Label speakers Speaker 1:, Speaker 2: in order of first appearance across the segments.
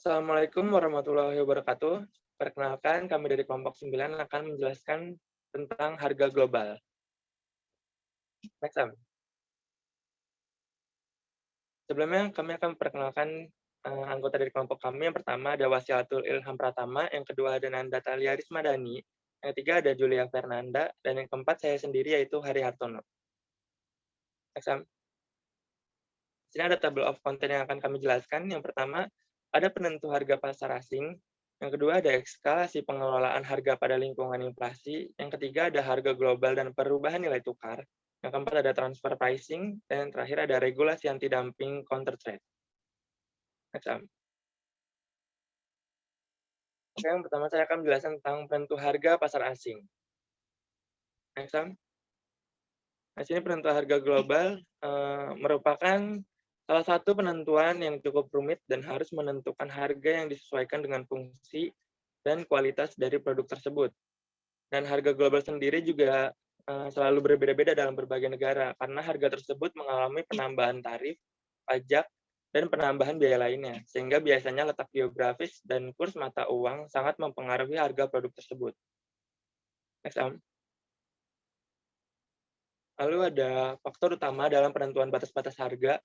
Speaker 1: Assalamualaikum warahmatullahi wabarakatuh. Perkenalkan, kami dari kelompok 9 akan menjelaskan tentang harga global. Next, Sam. Sebelumnya, kami akan memperkenalkan anggota dari kelompok kami. Yang pertama ada Wasilatul Ilham Pratama, yang kedua ada Nanda Talia Rismadani, yang ketiga ada Julia Fernanda, dan yang keempat saya sendiri yaitu Hari Hartono. Next, Sam. Di sini ada table of content yang akan kami jelaskan. Yang pertama, ada penentu harga pasar asing. Yang kedua, ada eskalasi pengelolaan harga pada lingkungan inflasi. Yang ketiga, ada harga global dan perubahan nilai tukar. Yang keempat, ada transfer pricing. Dan yang terakhir, ada regulasi anti-dumping counter trade. Next, Oke, yang pertama saya akan menjelaskan tentang penentu harga pasar asing. Next, Nah, sini penentu harga global merupakan salah satu penentuan yang cukup rumit dan harus menentukan harga yang disesuaikan dengan fungsi dan kualitas dari produk tersebut. Dan harga global sendiri juga selalu berbeda-beda dalam berbagai negara, karena harga tersebut mengalami penambahan tarif, pajak, dan penambahan biaya lainnya, sehingga biasanya letak geografis dan kurs mata uang sangat mempengaruhi harga produk tersebut. Next, Lalu ada faktor utama dalam penentuan batas-batas harga.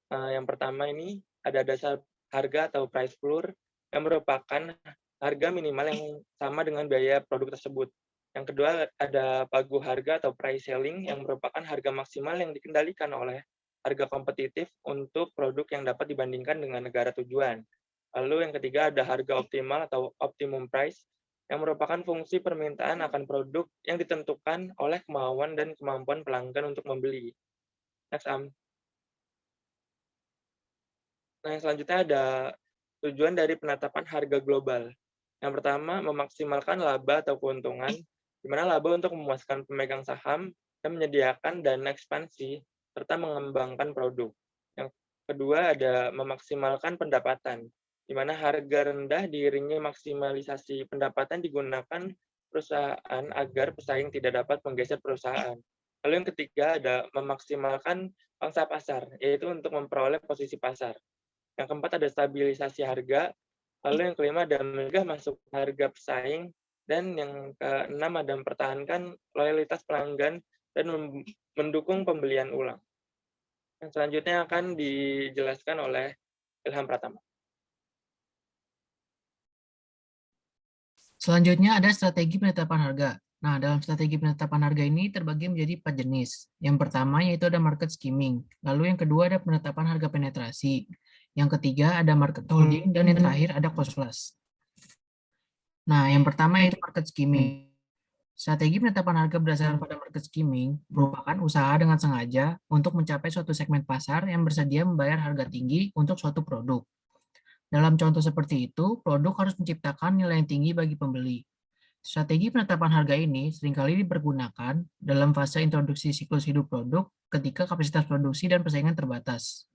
Speaker 1: Yang pertama ini ada dasar harga atau price floor yang merupakan harga minimal yang sama dengan biaya produk tersebut. Yang kedua ada pagu harga atau price ceiling yang merupakan harga maksimal yang dikendalikan oleh harga kompetitif untuk produk yang dapat dibandingkan dengan negara tujuan. Lalu yang ketiga ada harga optimal atau optimum price yang merupakan fungsi permintaan akan produk yang ditentukan oleh kemauan dan kemampuan pelanggan untuk membeli. Next, Nah, yang selanjutnya ada tujuan dari penetapan harga global. Yang pertama, memaksimalkan laba atau keuntungan, di mana laba untuk memuaskan pemegang saham dan menyediakan dana ekspansi, serta mengembangkan produk. Yang kedua, ada memaksimalkan pendapatan, di mana harga rendah diiringi maksimalisasi pendapatan digunakan perusahaan agar pesaing tidak dapat menggeser perusahaan. Lalu yang ketiga, ada memaksimalkan pangsa pasar, yaitu untuk memperoleh posisi pasar. Yang keempat ada stabilisasi harga, lalu yang kelima ada mencegah masuk harga pesaing, dan yang keenam ada mempertahankan loyalitas pelanggan dan mendukung pembelian ulang. Yang selanjutnya akan dijelaskan oleh Ilham Pratama.
Speaker 2: Selanjutnya ada strategi penetapan harga. Nah, dalam strategi penetapan harga ini terbagi menjadi 4 jenis. Yang pertama yaitu ada market skimming. Lalu yang kedua ada penetapan harga penetrasi. Yang ketiga ada market holding. Dan yang terakhir ada cost plus. Nah, yang pertama yaitu market skimming. Strategi penetapan harga berdasarkan pada market skimming merupakan usaha dengan sengaja untuk mencapai suatu segmen pasar yang bersedia membayar harga tinggi untuk suatu produk. Dalam contoh seperti itu, produk harus menciptakan nilai yang tinggi bagi pembeli. Strategi penetapan harga ini seringkali dipergunakan dalam fase introduksi siklus hidup produk ketika kapasitas produksi dan persaingan terbatas.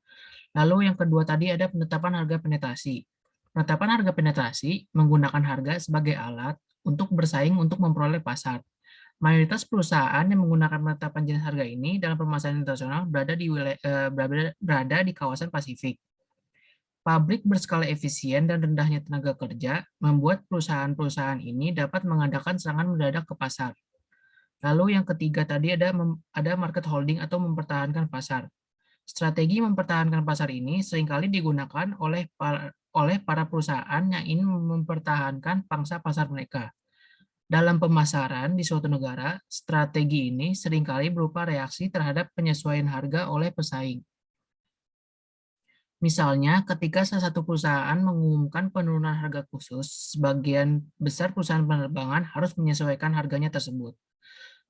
Speaker 2: Lalu yang kedua tadi ada penetapan harga penetrasi. Penetapan harga penetrasi menggunakan harga sebagai alat untuk bersaing untuk memperoleh pasar. Mayoritas perusahaan yang menggunakan penetapan jenis harga ini dalam pemasaran internasional berada di kawasan Pasifik. Pabrik berskala efisien dan rendahnya tenaga kerja membuat perusahaan-perusahaan ini dapat mengadakan serangan mendadak ke pasar. Lalu yang ketiga tadi ada market holding atau mempertahankan pasar. Strategi mempertahankan pasar ini seringkali digunakan oleh para perusahaan yang ingin mempertahankan pangsa pasar mereka. Dalam pemasaran di suatu negara, strategi ini seringkali berupa reaksi terhadap penyesuaian harga oleh pesaing. Misalnya, ketika salah satu perusahaan mengumumkan penurunan harga khusus, sebagian besar perusahaan penerbangan harus menyesuaikan harganya tersebut.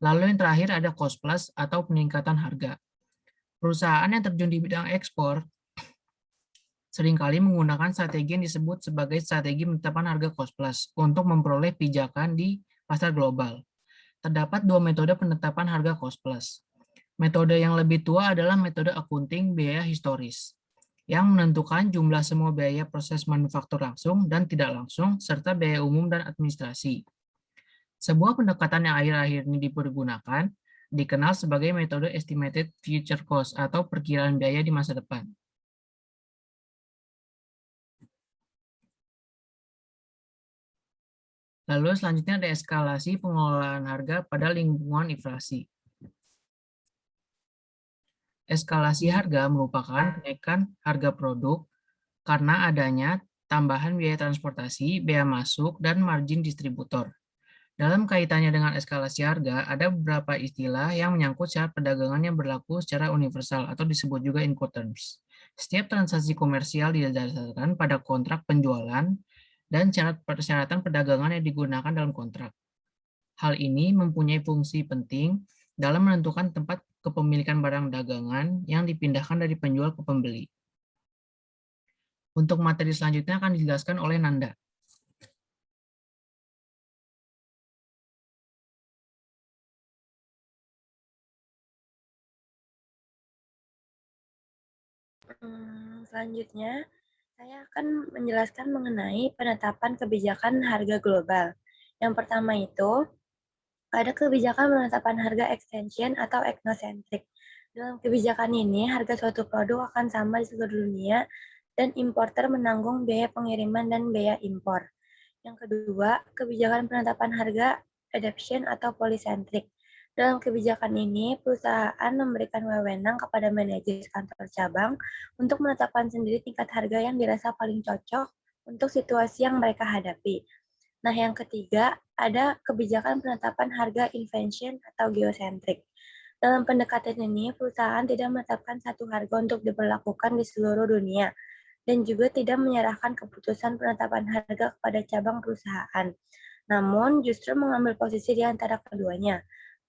Speaker 2: Lalu yang terakhir ada cost plus atau peningkatan harga. Perusahaan yang terjun di bidang ekspor seringkali menggunakan strategi yang disebut sebagai strategi penetapan harga cost plus untuk memperoleh pijakan di pasar global. Terdapat dua metode penetapan harga cost plus. Metode yang lebih tua adalah metode akunting biaya historis, yang menentukan jumlah semua biaya proses manufaktur langsung dan tidak langsung, serta biaya umum dan administrasi. Sebuah pendekatan yang akhir-akhir ini dipergunakan dikenal sebagai metode estimated future cost atau perkiraan biaya di masa depan. Lalu selanjutnya ada eskalasi pengelolaan harga pada lingkungan inflasi. Eskalasi harga merupakan kenaikan harga produk karena adanya tambahan biaya transportasi, bea masuk, dan margin distributor. Dalam kaitannya dengan eskalasi harga, ada beberapa istilah yang menyangkut syarat perdagangan yang berlaku secara universal atau disebut juga Incoterms. Setiap transaksi komersial didasarkan pada kontrak penjualan dan syarat persyaratan perdagangan yang digunakan dalam kontrak. Hal ini mempunyai fungsi penting dalam menentukan tempat kepemilikan barang dagangan yang dipindahkan dari penjual ke pembeli. Untuk materi selanjutnya akan dijelaskan oleh Nanda.
Speaker 3: Selanjutnya, saya akan menjelaskan mengenai penetapan kebijakan harga global. Yang pertama itu, ada kebijakan penetapan harga extension atau ethnocentric. Dalam kebijakan ini, harga suatu produk akan sama di seluruh dunia dan importer menanggung biaya pengiriman dan biaya impor. Yang kedua, kebijakan penetapan harga adoption atau polycentric. Dalam kebijakan ini, perusahaan memberikan wewenang kepada manajer kantor cabang untuk menetapkan sendiri tingkat harga yang dirasa paling cocok untuk situasi yang mereka hadapi. Nah, yang ketiga, ada kebijakan penetapan harga invention atau geosentrik. Dalam pendekatan ini, perusahaan tidak menetapkan satu harga untuk diberlakukan di seluruh dunia, dan juga tidak menyerahkan keputusan penetapan harga kepada cabang perusahaan. Namun, justru mengambil posisi di antara keduanya.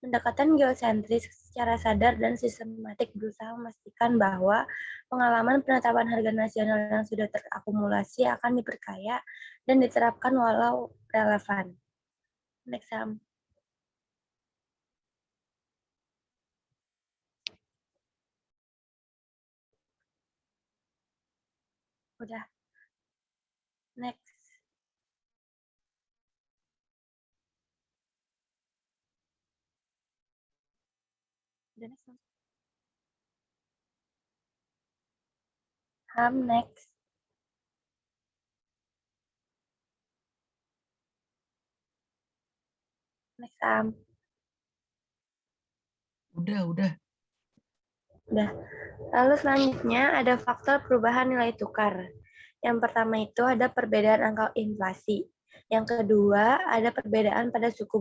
Speaker 3: Pendekatan geosentris secara sadar dan sistematik berusaha memastikan bahwa pengalaman penetapan harga nasional yang sudah terakumulasi akan diperkaya dan diterapkan walau relevan. Next, Sam. Udah. Next. Udah, next. Next. Next, Sam.
Speaker 2: Udah.
Speaker 3: Lalu selanjutnya ada faktor perubahan nilai tukar. Yang pertama itu ada perbedaan angka inflasi. Yang kedua ada perbedaan pada suku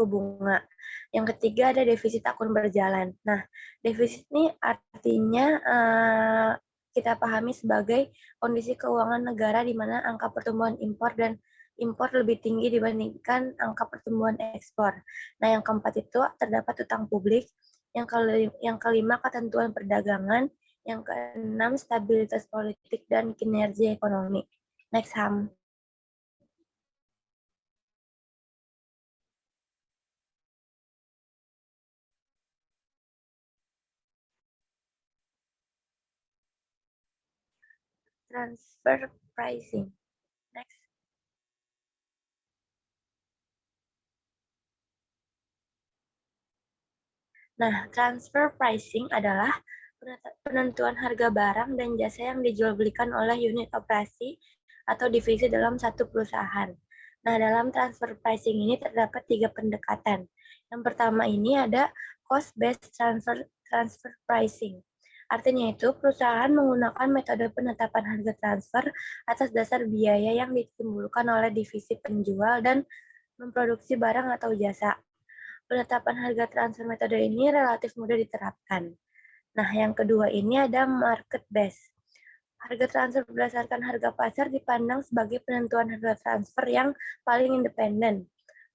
Speaker 3: bunga. Yang ketiga ada defisit akun berjalan. Nah, defisit ini artinya kita pahami sebagai kondisi keuangan negara di mana angka pertumbuhan impor dan impor lebih tinggi dibandingkan angka pertumbuhan ekspor. Nah, yang keempat itu terdapat utang publik. Yang kelima, ketentuan perdagangan. Yang keenam, stabilitas politik dan kinerja ekonomi. Next, Ham. Transfer pricing. Next. Nah, transfer pricing adalah penentuan harga barang dan jasa yang dijual belikan oleh unit operasi atau divisi dalam satu perusahaan. Nah, dalam transfer pricing ini terdapat 3 pendekatan. Yang pertama ini ada cost-based transfer pricing. Artinya itu, perusahaan menggunakan metode penetapan harga transfer atas dasar biaya yang ditimbulkan oleh divisi penjual dan memproduksi barang atau jasa. Penetapan harga transfer metode ini relatif mudah diterapkan. Nah, yang kedua ini ada market base. Harga transfer berdasarkan harga pasar dipandang sebagai penentuan harga transfer yang paling independen.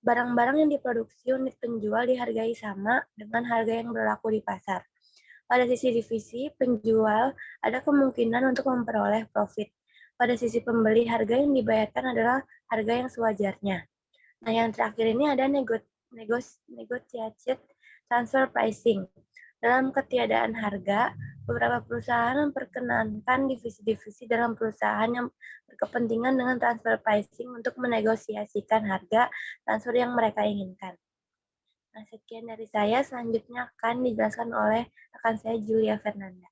Speaker 3: Barang-barang yang diproduksi unit penjual dihargai sama dengan harga yang berlaku di pasar. Pada sisi divisi penjual, ada kemungkinan untuk memperoleh profit. Pada sisi pembeli, harga yang dibayarkan adalah harga yang sewajarnya. Nah, yang terakhir ini ada negotiated transfer pricing. Dalam ketiadaan harga, beberapa perusahaan memperkenankan divisi-divisi dalam perusahaan yang berkepentingan dengan transfer pricing untuk menegosiasikan harga transfer yang mereka inginkan. Nah, sekian dari saya. Selanjutnya akan dijelaskan oleh rekan saya, Julia Fernanda.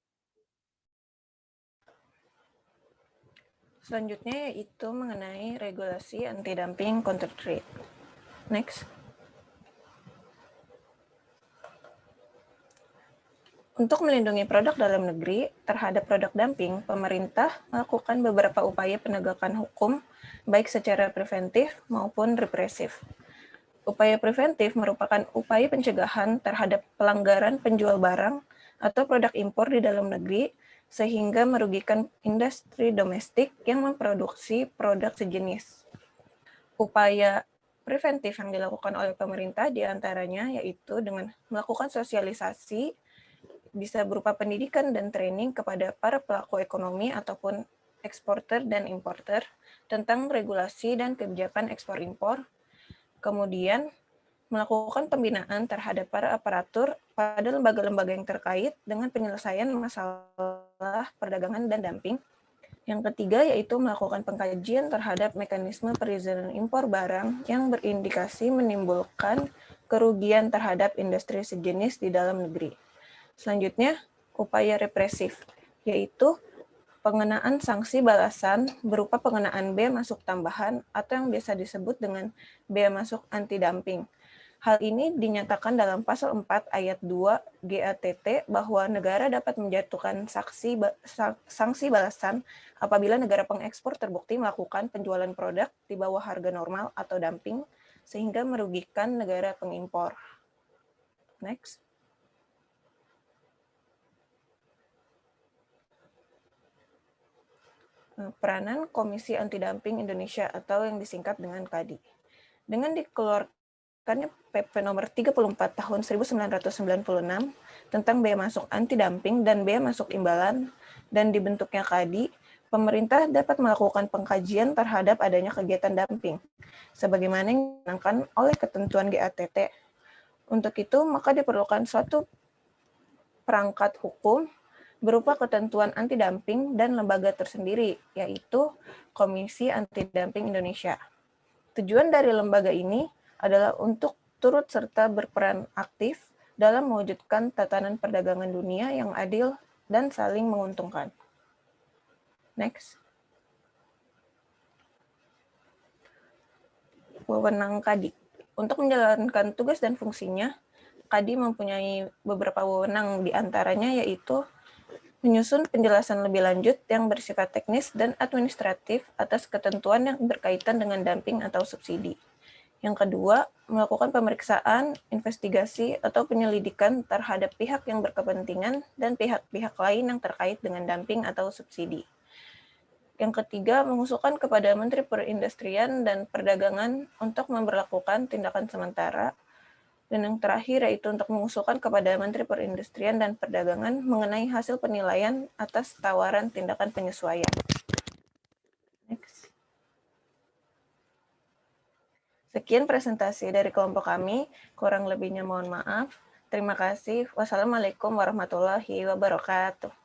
Speaker 4: Selanjutnya yaitu mengenai regulasi anti-dumping counter trade. Next. Untuk melindungi produk dalam negeri terhadap produk dumping, pemerintah melakukan beberapa upaya penegakan hukum, baik secara preventif maupun represif. Upaya preventif merupakan upaya pencegahan terhadap pelanggaran penjual barang atau produk impor di dalam negeri, sehingga merugikan industri domestik yang memproduksi produk sejenis. Upaya preventif yang dilakukan oleh pemerintah diantaranya yaitu dengan melakukan sosialisasi, bisa berupa pendidikan dan training kepada para pelaku ekonomi ataupun eksporter dan importer tentang regulasi dan kebijakan ekspor-impor, kemudian melakukan pembinaan terhadap para aparatur pada lembaga-lembaga yang terkait dengan penyelesaian masalah perdagangan dan dumping. Yang ketiga yaitu melakukan pengkajian terhadap mekanisme perizinan impor barang yang berindikasi menimbulkan kerugian terhadap industri sejenis di dalam negeri. Selanjutnya, upaya represif, yaitu pengenaan sanksi balasan berupa pengenaan bea masuk tambahan atau yang biasa disebut dengan bea masuk anti-dumping. Hal ini dinyatakan dalam pasal 4 ayat 2 GATT bahwa negara dapat menjatuhkan sanksi balasan apabila negara pengekspor terbukti melakukan penjualan produk di bawah harga normal atau dumping sehingga merugikan negara pengimpor. Next. Peranan Komisi Anti-Dumping Indonesia atau yang disingkat dengan KADI. Dengan dikeluarkannya PP nomor 34 tahun 1996 tentang bea masuk anti-dumping dan bea masuk imbalan dan dibentuknya KADI, pemerintah dapat melakukan pengkajian terhadap adanya kegiatan dumping, sebagaimana yang dicanangkan oleh ketentuan GATT. Untuk itu, maka diperlukan suatu perangkat hukum berupa ketentuan anti-dumping dan lembaga tersendiri, yaitu Komisi Anti-Dumping Indonesia. Tujuan dari lembaga ini adalah untuk turut serta berperan aktif dalam mewujudkan tatanan perdagangan dunia yang adil dan saling menguntungkan. Next. Wewenang KADI. Untuk menjalankan tugas dan fungsinya, KADI mempunyai beberapa wewenang, diantaranya yaitu menyusun penjelasan lebih lanjut yang bersifat teknis dan administratif atas ketentuan yang berkaitan dengan dumping atau subsidi. Yang kedua, melakukan pemeriksaan, investigasi, atau penyelidikan terhadap pihak yang berkepentingan dan pihak-pihak lain yang terkait dengan dumping atau subsidi. Yang ketiga, mengusulkan kepada Menteri Perindustrian dan Perdagangan untuk memberlakukan tindakan sementara. Dan yang terakhir yaitu untuk mengusulkan kepada Menteri Perindustrian dan Perdagangan mengenai hasil penilaian atas tawaran tindakan penyesuaian. Next. Sekian presentasi dari kelompok kami, kurang lebihnya mohon maaf. Terima kasih. Wassalamualaikum warahmatullahi wabarakatuh.